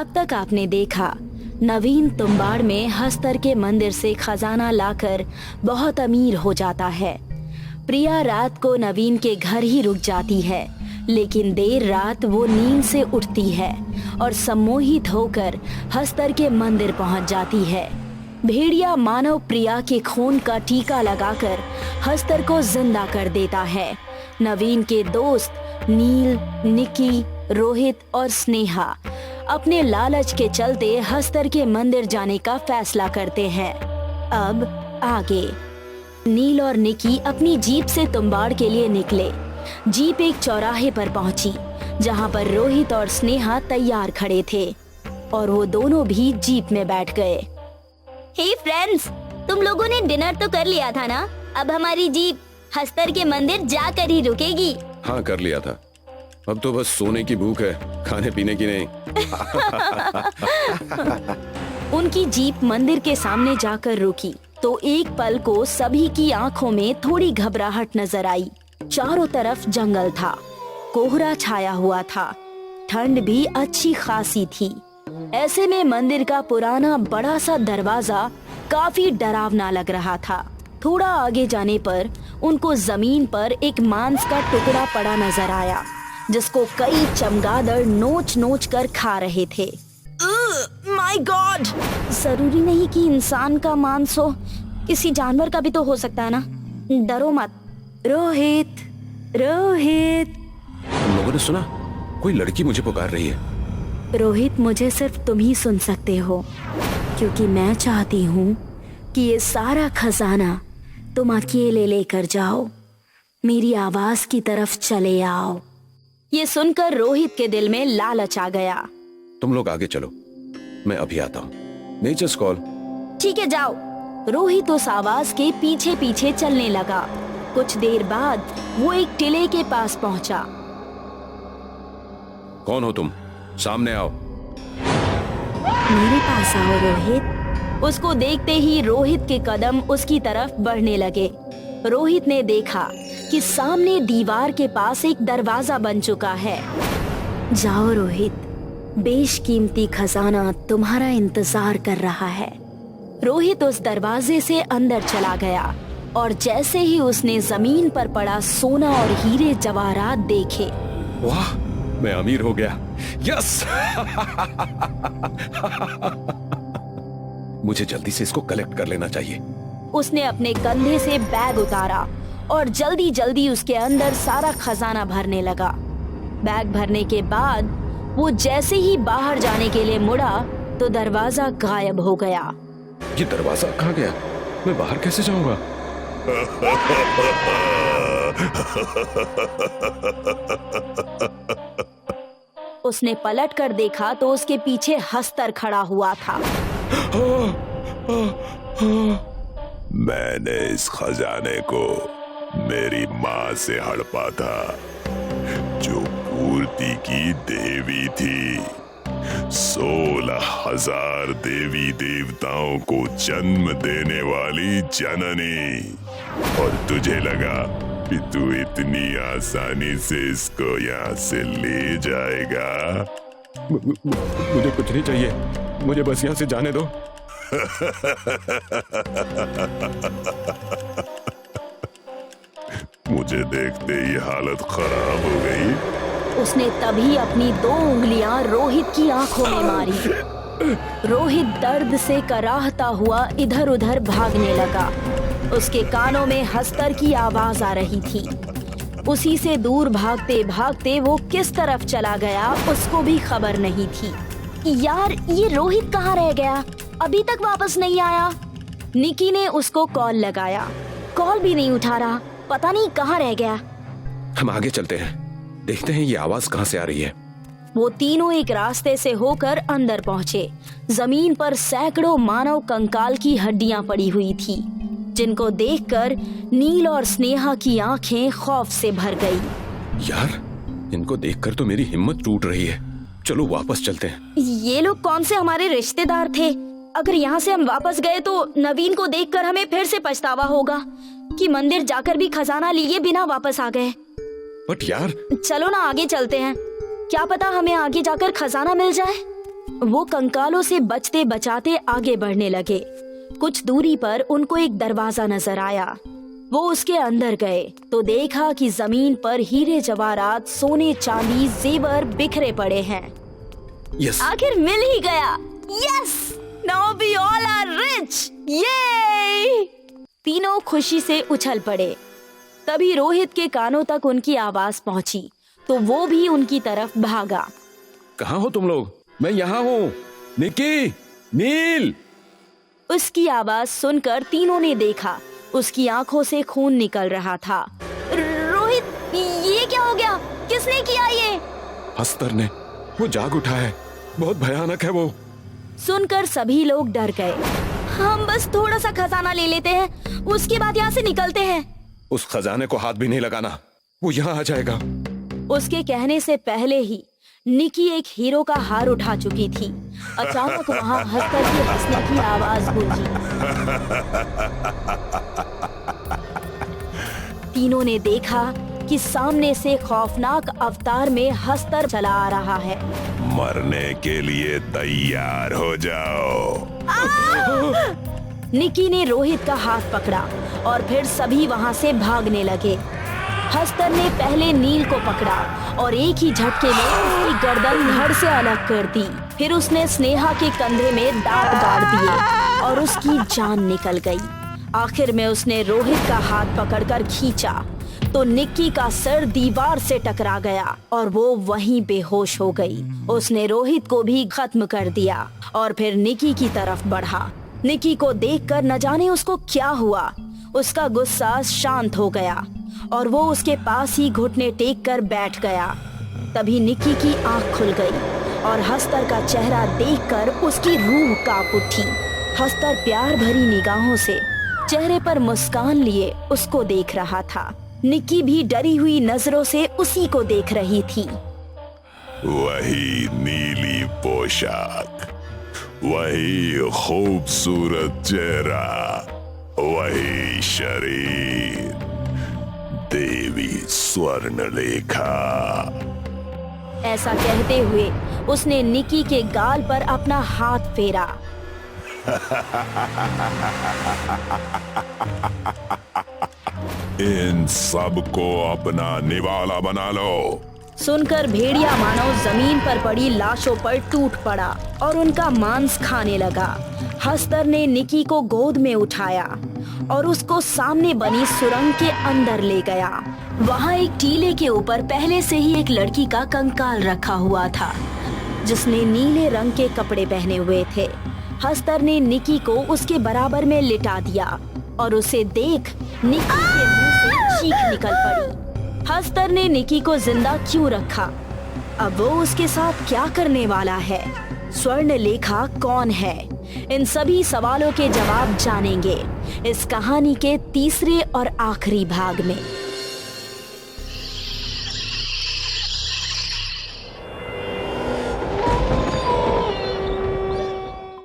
अब तक आपने देखा, नवीन तुम्बाड़ में हस्तर के मंदिर से खजाना लाकर बहुत अमीर हो जाता है। प्रिया रात को नवीन के घर ही रुक जाती है, लेकिन देर रात वो नींद से उठती है और सम्मोहित होकर हस्तर के मंदिर पहुंच जाती है। भेड़िया मानव प्रिया के खून का टीका लगाकर हस्तर को जिंदा कर देता है। नवीन के दोस्त नील, निकी, रोहित और स्नेहा अपने लालच के चलते हस्तर के मंदिर जाने का फैसला करते हैं। अब आगे। नील और निकी अपनी जीप से तुम्बाड़ के लिए निकले। जीप एक चौराहे पर पहुंची, जहां पर रोहित और स्नेहा तैयार खड़े थे और वो दोनों भी जीप में बैठ गए। हे फ्रेंड्स, तुम लोगों ने डिनर तो कर लिया था ना? अब हमारी जीप हस्तर के मंदिर जाकर ही रुकेगी। हाँ, कर लिया था। अब तो बस सोने की भूख है, खाने पीने की नहीं। उनकी जीप मंदिर के सामने जाकर रुकी तो एक पल को सभी की आंखों में थोड़ी घबराहट नजर आई। चारों तरफ जंगल था, कोहरा छाया हुआ था, ठंड भी अच्छी खासी थी। ऐसे में मंदिर का पुराना बड़ा सा दरवाजा काफी डरावना लग रहा था। थोड़ा आगे जाने पर उनको जमीन पर एक मांस का टुकड़ा पड़ा नजर आया, जिसको कई चमगादड़ नोच नोच कर खा रहे थे। My God! जरूरी नहीं कि इंसान का मांस हो, किसी जानवर का भी तो हो सकता है ना। डरो मत। रोहित, रोहित। तुम लोगों ने सुना? कोई लड़की मुझे पुकार रही है। रोहित, मुझे सिर्फ तुम ही सुन सकते हो, क्योंकि मैं चाहती हूँ कि ये सारा खजाना तुम अकेले लेकर जाओ। मेरी आवाज की तरफ चले आओ। ये सुनकर रोहित के दिल में लालच आ गया। तुम लोग आगे चलो, मैं अभी आता हूँ। Nature's call. ठीक है, जाओ। रोहित उस आवाज के पीछे पीछे चलने लगा। कुछ देर बाद वो एक टिले के पास पहुंचा। कौन हो तुम? सामने आओ। मेरे पास आओ रोहित। उसको देखते ही रोहित के कदम उसकी तरफ बढ़ने लगे। रोहित ने देखा कि सामने दीवार के पास एक दरवाजा बन चुका है। जाओ रोहित, बेशकीमती खजाना तुम्हारा इंतजार कर रहा है। रोहित उस दरवाजे से अंदर चला गया और जैसे ही उसने जमीन पर पड़ा सोना और हीरे जवाहरात देखे, वाह, मैं अमीर हो गया। यस! मुझे जल्दी से इसको कलेक्ट कर लेना चाहिए। उसने अपने कंधे से बैग उतारा और जल्दी जल्दी उसके अंदर सारा खजाना भरने लगा। बैग भरने के बाद वो जैसे ही बाहर जाने के लिए मुड़ा तो दरवाजा गायब हो गया। ये दरवाजा कहाँ गया? मैं बाहर कैसे जाऊंगा? उसने पलट कर देखा तो उसके पीछे हस्तर खड़ा हुआ था। मैंने इस खजाने को मेरी माँ से हड़पा था, जो पूर्ति की देवी थी। 16,000 देवी देवताओं को जन्म देने वाली जननी। और तुझे लगा कि तू इतनी आसानी से इसको यहाँ से ले जाएगा? मुझे कुछ नहीं चाहिए, मुझे बस यहाँ से जाने दो। मुझे देखते ही हालत खराब हो गई। उसने तभी अपनी 2 उंगलियां रोहित की आंखों में मारी। रोहित दर्द से कराहता हुआ इधर उधर भागने लगा। उसके कानों में हस्तर की आवाज आ रही थी। उसी से दूर भागते भागते वो किस तरफ चला गया उसको भी खबर नहीं थी। यार, ये रोहित कहाँ रह गया? अभी तक वापस नहीं आया। निकी ने उसको कॉल लगाया, कॉल भी नहीं उठा रहा। पता नहीं कहाँ रह गया। हम आगे चलते हैं, देखते हैं ये आवाज कहाँ से आ रही है। वो तीनों एक रास्ते से होकर अंदर पहुंचे। जमीन पर सैकड़ों मानव कंकाल की हड्डियां पड़ी हुई थी, जिनको देखकर नील और स्नेहा की आंखें खौफ से भर गई। यार, इनको देखकर तो मेरी हिम्मत टूट रही है। चलो वापस चलते हैं। ये लोग कौन से हमारे रिश्तेदार थे? अगर यहाँ से हम वापस गए तो नवीन को देखकर हमें फिर से पछतावा होगा कि मंदिर जाकर भी खजाना लिए बिना वापस आ गए। बट यार, चलो ना आगे चलते हैं, क्या पता हमें आगे जाकर खजाना मिल जाए। वो कंकालों से बचते बचाते आगे बढ़ने लगे। कुछ दूरी पर उनको एक दरवाजा नजर आया। वो उसके अंदर गए तो देखा कि जमीन पर हीरे जवाहरात, सोने चांदी, जेवर बिखरे पड़े हैं। यस, आखिर मिल ही गया। Yes, now we all are rich, yeah! तीनों खुशी से उछल पड़े। तभी रोहित के कानों तक उनकी आवाज पहुंची तो वो भी उनकी तरफ भागा। कहाँ हो तुम लोग? मैं यहाँ हूँ। निकी, नील। उसकी आवाज सुनकर तीनों ने देखा, उसकी आंखों से खून निकल रहा था। रोहित, ये क्या हो गया? किसने किया ये? हस्तर ने। वो जाग उठा है, बहुत भयानक है वो। सुनकर सभी लोग डर गए। हम बस थोड़ा सा खजाना ले लेते हैं, उसके बाद यहाँ से निकलते हैं। उस खजाने को हाथ भी नहीं लगाना, वो यहाँ आ जाएगा। उसके कहने से पहले ही निकी एक हीरो का हार उठा चुकी थी। अचानक वहाँ हस्तर की हंसने की आवाज गूंजी। तीनों ने देखा कि सामने से खौफनाक अवतार में हस्तर चला आ रहा है। मरने के लिए तैयार हो जाओ। निकी ने रोहित का हाथ पकड़ा और फिर सभी वहाँ से भागने लगे। हस्तर ने पहले नील को पकड़ा और एक ही झटके में उसकी गर्दन धड़ से अलग कर दी। फिर उसने स्नेहा के कंधे में दांत गाड़ दिए और उसकी जान निकल गई। आखिर में उसने रोहित का हाथ पकड़कर खींचा तो निक्की का सर दीवार से टकरा गया और वो वहीं बेहोश हो गई। उसने रोहित को भी खत्म कर दिया और फिर निक्की की तरफ बढ़ा। निक्की को देखकर न जाने उसको क्या हुआ। उसका गुस्सा शांत हो गया और वो उसके पास ही घुटने टेक कर बैठ गया। तभी निक्की की आंख खुल गई और हस्तर का चेहरा देखकर उसकी रूह कांप उठी। हस्तर प्यार भरी निगाहों से चेहरे पर मुस्कान लिए उसको देख रहा था। निक्की भी डरी हुई नजरों से उसी को देख रही थी। वही नीली पोशाक, वही खूबसूरत चेहरा, वही शरीर, देवी स्वर्णलेखा। ऐसा कहते हुए उसने निक्की के गाल पर अपना हाथ फेरा। इन सबको अपना निवाला बना लो। सुनकर भेड़िया मानव जमीन पर पड़ी लाशों पर टूट पड़ा और उनका मांस खाने लगा। हस्तर ने निक्की को गोद में उठाया और उसको सामने बनी सुरंग के अंदर ले गया। वहाँ एक टीले के ऊपर पहले से ही एक लड़की का कंकाल रखा हुआ था जिसने नीले रंग के कपड़े पहने हुए थे। हस्तर ने निक्की को उसके बराबर में लिटा दिया और उसे देख निक्की के मुंह से चीख निकल पड़ी। हस्तर ने निक्की को जिंदा क्यों रखा? अब वो उसके साथ क्या करने वाला है? स्वर्णलेखा कौन है? इन सभी सवालों के जवाब जानेंगे इस कहानी के तीसरे और आखिरी भाग में।